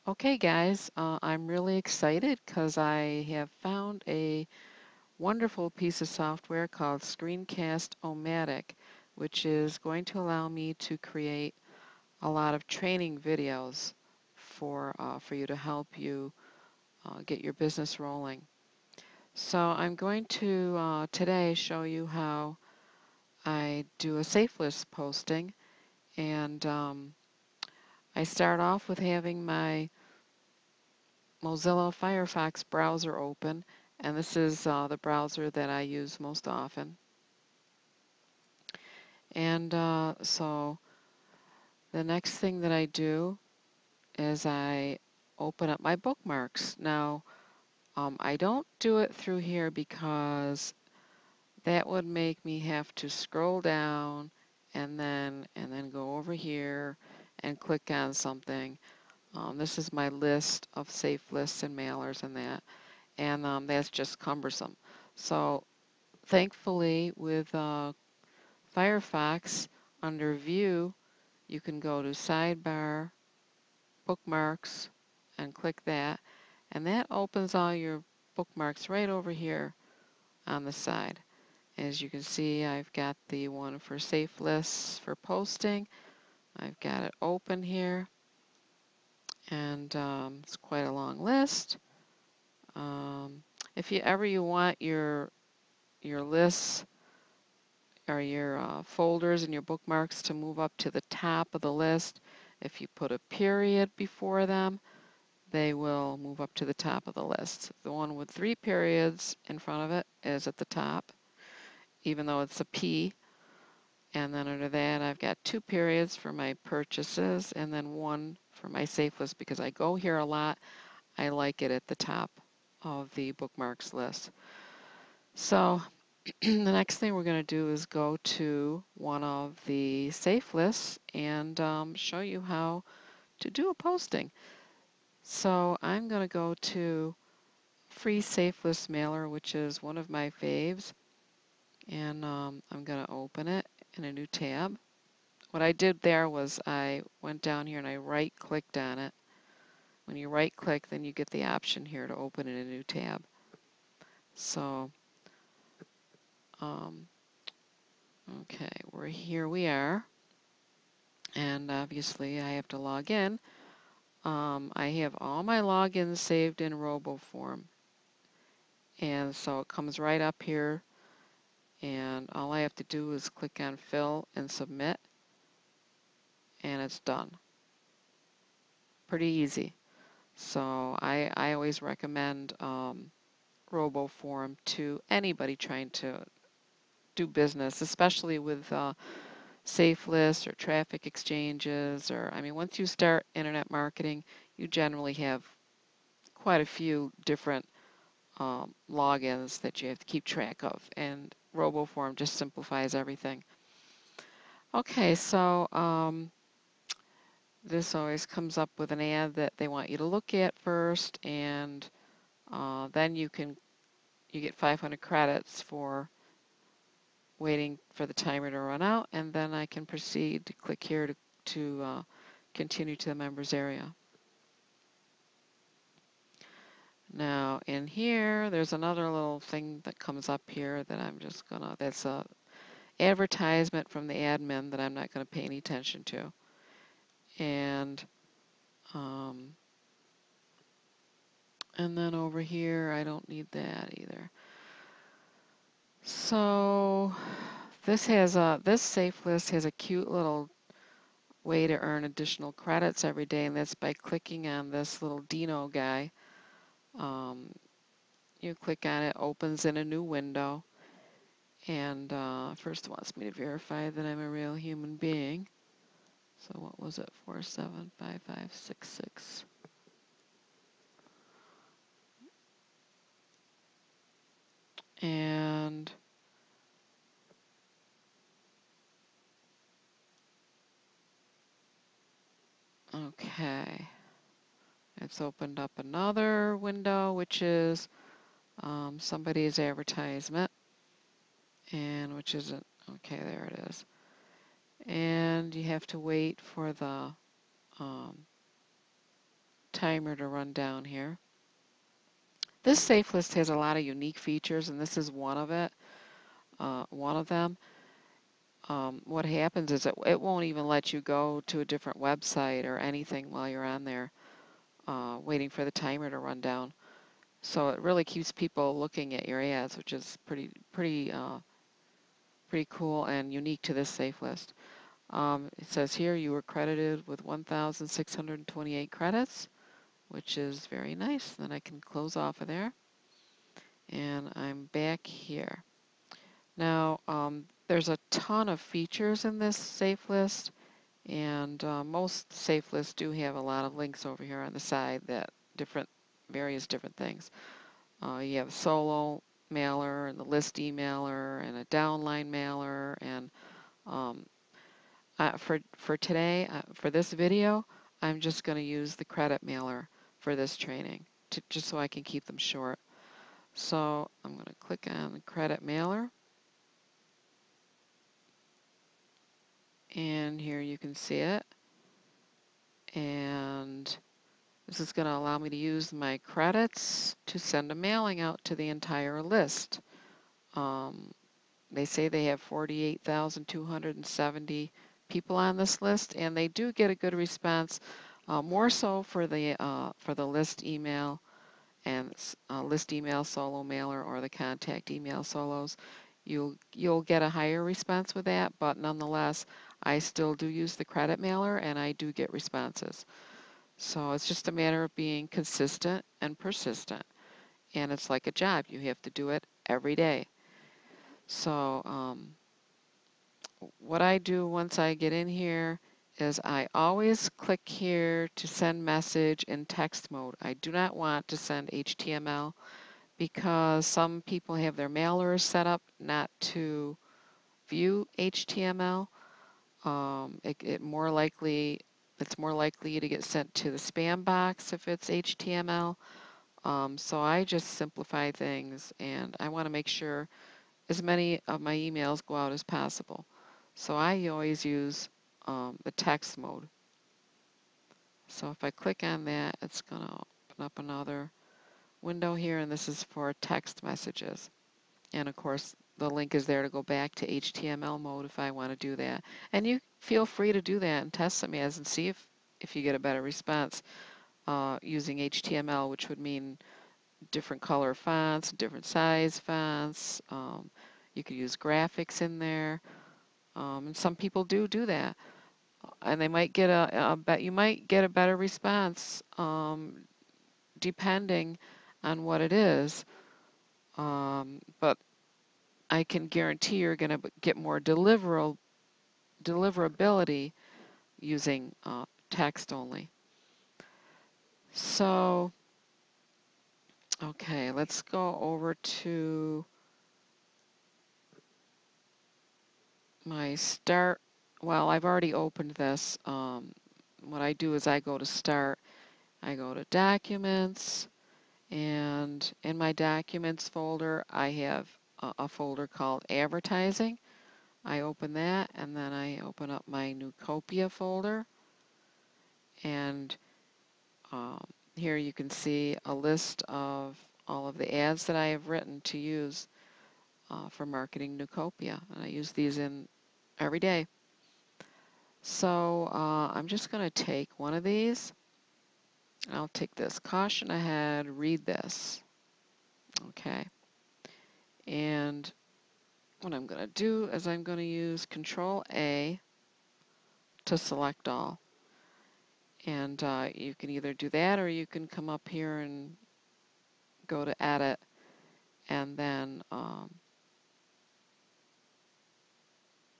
Okay, guys, I'm really excited because I have found a wonderful piece of software called Screencast-O-Matic, which is going to allow me to create a lot of training videos for you to help you get your business rolling. So I'm going to today show you how I do a Safelist posting, and I start off with having my Mozilla Firefox browser open, and this is the browser that I use most often. And so the next thing that I do is I open up my bookmarks. Now, I don't do it through here because that would make me have to scroll down and then go over here and click on something. This is my list of safe lists and mailers and that. And that's just cumbersome. So thankfully with Firefox, under View, you can go to Sidebar, Bookmarks, and click that. And that opens all your bookmarks right over here on the side. As you can see, I've got the one for safe lists for posting. I've got it open here, and it's quite a long list. If you want your lists or your folders and your bookmarks to move up to the top of the list, if you put a period before them, they will move up to the top of the list. The one with 3 periods in front of it is at the top, even though it's a P. And then under that, I've got 2 periods for my purchases and then 1 for my safe list because I go here a lot. I like it at the top of the bookmarks list. So the next thing we're going to do is go to one of the safe lists and show you how to do a posting. So I'm going to go to FreeSafelistMailer, which is one of my faves, and I'm going to open it in a new tab. What I did there was I went down here and I right-clicked on it. When you right-click, then you get the option here to open in a new tab. So, okay, we are, and obviously I have to log in. I have all my logins saved in RoboForm, and so it comes right up here, and all I have to do is click on Fill and Submit, and it's done. Pretty easy. So I always recommend RoboForm to anybody trying to do business, especially with safe lists or traffic exchanges, or I mean, once you start internet marketing, you generally have quite a few different logins that you have to keep track of, and RoboForm just simplifies everything. Okay, so this always comes up with an ad that they want you to look at first, and then you get 500 credits for waiting for the timer to run out, and then I can proceed to click here to continue to the members area. Now in here, there's another little thing that comes up here that I'm just gonna, that's a advertisement from the admin that I'm not gonna pay any attention to. And then over here, I don't need that either. So this safe list has a cute little way to earn additional credits every day, and that's by clicking on this little Dino guy. You click on it, opens in a new window, and first it wants me to verify that I'm a real human being. So what was it, 475566? And okay, it's opened up another window, which is somebody's advertisement, and which isn't, okay, there it is. And you have to wait for the timer to run down here. This Safelist has a lot of unique features, and this is one of them. What happens is it won't even let you go to a different website or anything while you're on there waiting for the timer to run down. So it really keeps people looking at your ads, which is pretty cool and unique to this Safelist. It says here you were credited with 1,628 credits, which is very nice. Then I can close off of there, and I'm back here. Now, there's a ton of features in this Safelist, and most Safelists do have a lot of links over here on the side that various different things. You have a solo mailer and the list emailer and a downline mailer, and for today, for this video, I'm just going to use the credit mailer for this training, just so I can keep them short. So I'm going to click on the credit mailer, and here you can see it. And this is going to allow me to use my credits to send a mailing out to the entire list. They say they have 48,270 people on this list, and they do get a good response, more so for the list email and list email solo mailer or the contact email solos. You'll get a higher response with that, but nonetheless, I still do use the credit mailer and I do get responses. So it's just a matter of being consistent and persistent, and it's like a job. You have to do it every day. So what I do once I get in here is I always click here to send message in text mode. I do not want to send HTML because some people have their mailers set up not to view HTML. It's more likely to get sent to the spam box if it's HTML. So I just simplify things, and I want to make sure as many of my emails go out as possible. So I always use the text mode. So if I click on that, it's going to open up another window here, and this is for text messages. And of course, the link is there to go back to HTML mode if I want to do that. And you feel free to do that and test some ads and see if you get a better response using HTML, which would mean different color fonts, different size fonts. You could use graphics in there. And some people do that, and they might get you might get a better response depending on what it is. But I can guarantee you're going to get more deliverability using text only. So, okay, let's go over to my start. Well, I've already opened this. What I do is I go to start, I go to documents, and in my documents folder, I have a folder called advertising. I open that, and then I open up my Neucopia folder, and here you can see a list of all of the ads that I have written to use for marketing Neucopia, and I use these in every day. So I'm just going to take one of these. I'll take this. Caution ahead, read this. Okay. And what I'm going to do is I'm going to use Control A to select all. And you can either do that, or you can come up here and go to Edit, and then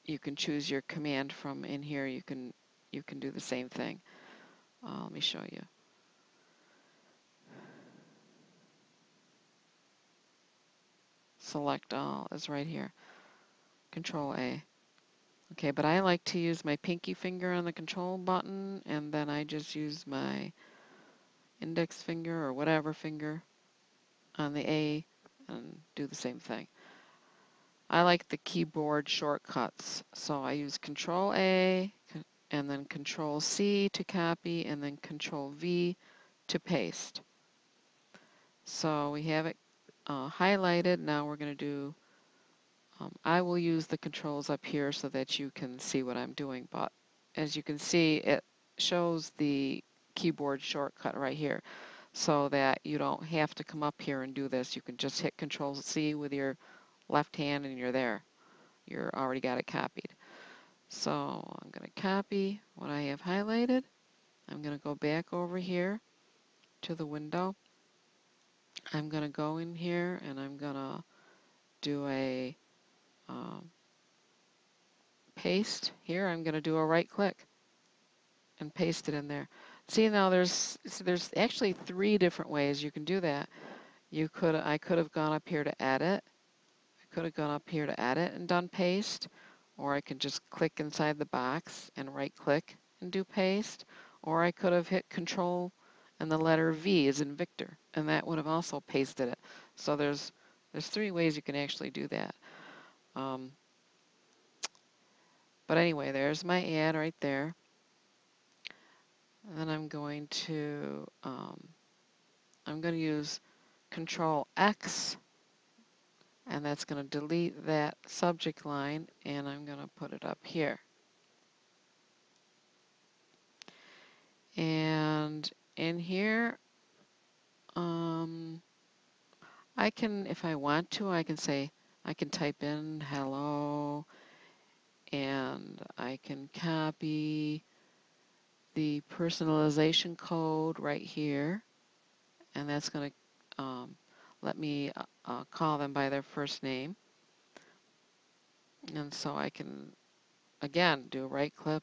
you can choose your command from in here. You can do the same thing. Let me show you. Select all is right here. Control A. Okay, but I like to use my pinky finger on the control button, and then I just use my index finger or whatever finger on the A and do the same thing. I like the keyboard shortcuts, so I use Control A and then Control C to copy, and then Control V to paste. So we have it highlighted. Now we're going to do, I will use the controls up here so that you can see what I'm doing, but as you can see, it shows the keyboard shortcut right here so that you don't have to come up here and do this. You can just hit Control C with your left hand and you're there. You're already got it copied. So I'm going to copy what I have highlighted. I'm going to go back over here to the window. I'm going to go in here and I'm going to do a paste. Here I'm going to do a right click and paste it in there. See, now there's actually 3 different ways you can do that. I could have gone up here to edit. I could have gone up here to edit and done paste, or I could just click inside the box and right click and do paste, or I could have hit Control and the letter V as in Victor, and that would have also pasted it. So there's 3 ways you can actually do that. But anyway, there's my ad right there. And then I'm going to use Control X, and that's going to delete that subject line, and I'm going to put it up here. And in here, I can, if I want to, I can type in hello, and I can copy the personalization code right here, and that's going to let me call them by their first name. And so I can, again, do a right click,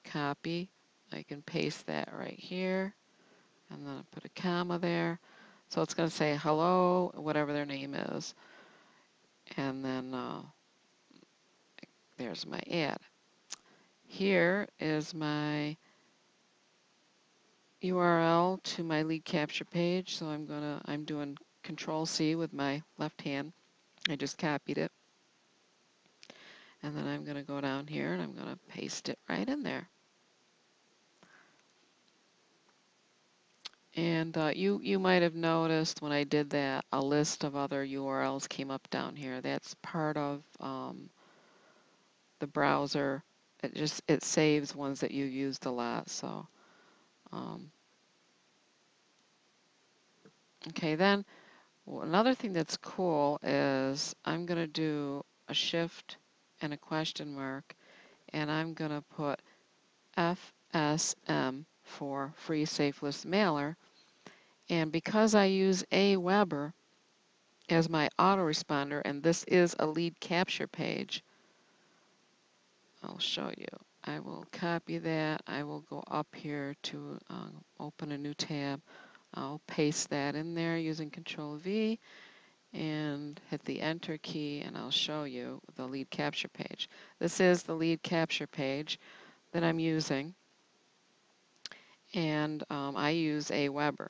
copy. I can paste that right here, and then put a comma there. So it's going to say hello, whatever their name is. And then there's my ad. Here is my URL to my lead capture page. So I'm doing Control C with my left hand. I just copied it. And then I'm going to go down here and I'm going to paste it right in there. And you might have noticed when I did that, a list of other URLs came up down here. That's part of the browser. It saves ones that you used a lot. So okay, then another thing that's cool is I'm going to do a shift and a question mark, and I'm going to put FSM for FreeSafelistMailer. And because I use Aweber as my autoresponder, and this is a lead capture page, I'll show you. I will copy that. I will go up here to open a new tab. I'll paste that in there using Control V and hit the Enter key, and I'll show you the lead capture page. This is the lead capture page that I'm using, and I use Aweber.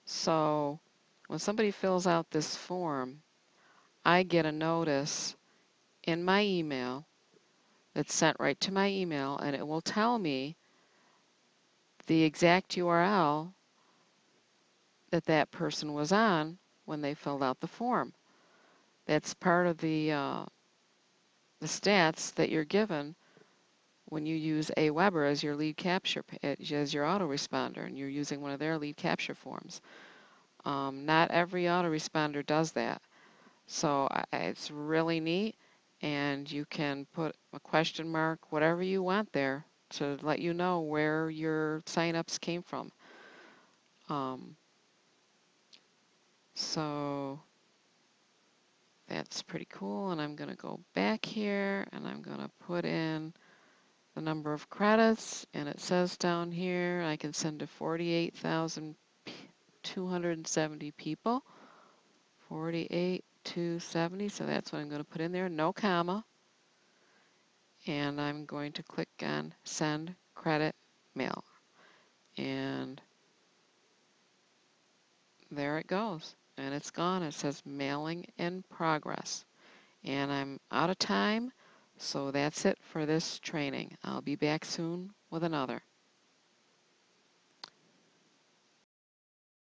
So when somebody fills out this form, I get a notice in my email that's sent right to my email, and it will tell me the exact URL that that person was on when they filled out the form. That's part of the stats that you're given when you use Aweber as your lead capture, as your autoresponder, and you're using one of their lead capture forms. Not every autoresponder does that. So it's really neat, and you can put a question mark, whatever you want there, to let you know where your signups came from. So that's pretty cool, and I'm going to go back here, and I'm going to put in the number of credits, and it says down here I can send to 48,270 people. 48,270, so that's what I'm going to put in there, no comma. And I'm going to click on Send Credit Mail. And there it goes. And it's gone. It says Mailing in Progress. And I'm out of time, so that's it for this training. I'll be back soon with another.